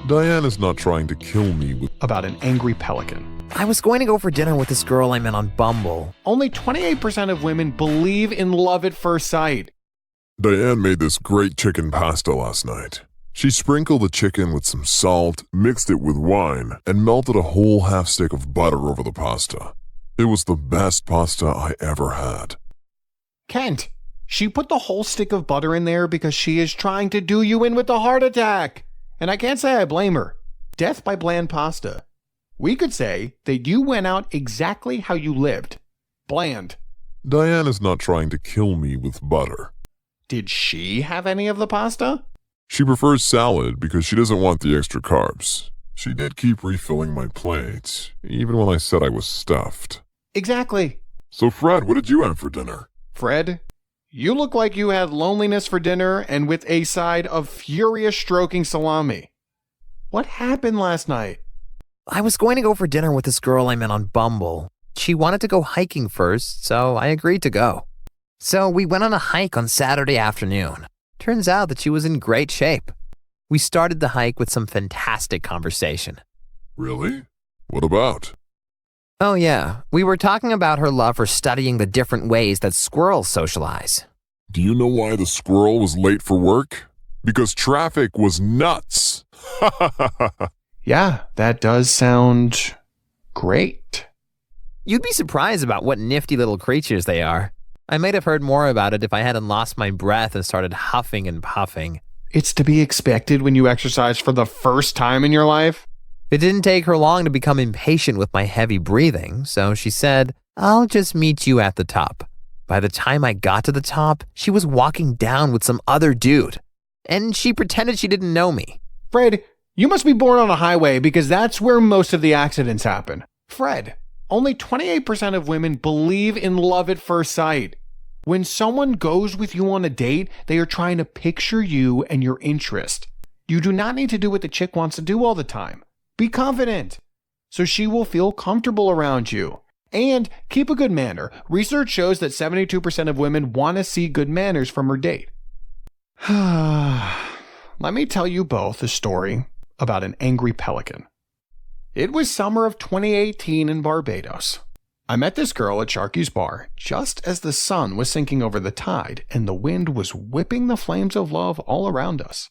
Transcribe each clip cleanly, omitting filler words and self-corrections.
Diane is not trying to kill me with about an angry pelican. I was going to go for dinner with this girl I met on Bumble. Only 28% of women believe in love at first sight. Diane made this great chicken pasta last night. She sprinkled the chicken with some salt, mixed it with wine, and melted a whole half stick of butter over the pasta. It was the best pasta I ever had. Kent, she put the whole stick of butter in there because she is trying to do you in with a heart attack. And I can't say I blame her. Death by bland pasta. We could say that you went out exactly how you lived. Bland. Diane is not trying to kill me with butter. Did she have any of the pasta? She prefers salad because she doesn't want the extra carbs. She did keep refilling my plate, even when I said I was stuffed. Exactly. So Fred, what did you have for dinner? Fred, you look like you had loneliness for dinner and with a side of furious stroking salami. What happened last night? I was going to go for dinner with this girl I met on Bumble. She wanted to go hiking first, so I agreed to go. So we went on a hike on Saturday afternoon. Turns out that she was in great shape. We started the hike with some fantastic conversation. Really? What about? Oh yeah, we were talking about her love for studying the different ways that squirrels socialize. Do you know why the squirrel was late for work? Because traffic was nuts. Yeah, that does sound great. You'd be surprised about what nifty little creatures they are. I might have heard more about it if I hadn't lost my breath and started huffing and puffing. It's to be expected when you exercise for the first time in your life. It didn't take her long to become impatient with my heavy breathing, so she said, "I'll just meet you at the top." By the time I got to the top, she was walking down with some other dude, and she pretended she didn't know me. Fred, you must be born on a highway because that's where most of the accidents happen. Fred, only 28% of women believe in love at first sight. When someone goes with you on a date, they are trying to picture you and your interest. You do not need to do what the chick wants to do all the time. Be confident, so she will feel comfortable around you. And keep a good manner. Research shows that 72% of women want to see good manners from her date. Let me tell you both a story about an angry pelican. It was summer of 2018 in Barbados. I met this girl at Sharky's bar just as the sun was sinking over the tide and the wind was whipping the flames of love all around us.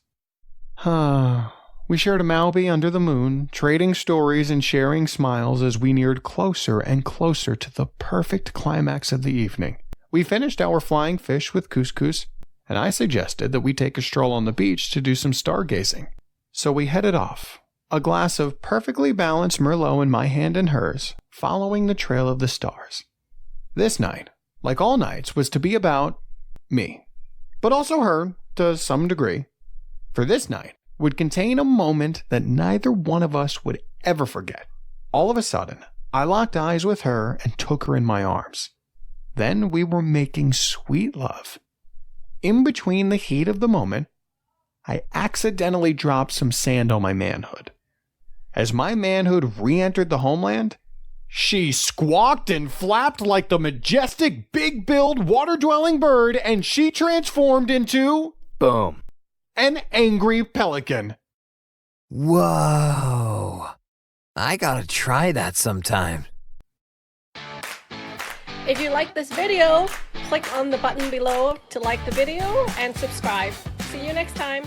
We shared a Malby under the moon, trading stories and sharing smiles as we neared closer and closer to the perfect climax of the evening. We finished our flying fish with couscous, and I suggested that we take a stroll on the beach to do some stargazing. So we headed off, a glass of perfectly balanced Merlot in my hand and hers, following the trail of the stars. This night, like all nights, was to be about me, but also her to some degree. For this night would contain a moment that neither one of us would ever forget. All of a sudden, I locked eyes with her and took her in my arms. Then we were making sweet love. In between the heat of the moment, I accidentally dropped some sand on my manhood. As my manhood re-entered the homeland, she squawked and flapped like the majestic, big-billed, water-dwelling bird, and she transformed into... Boom. An angry pelican. Whoa. I gotta try that sometime. If you like this video, click on the button below to like the video and subscribe. See you next time.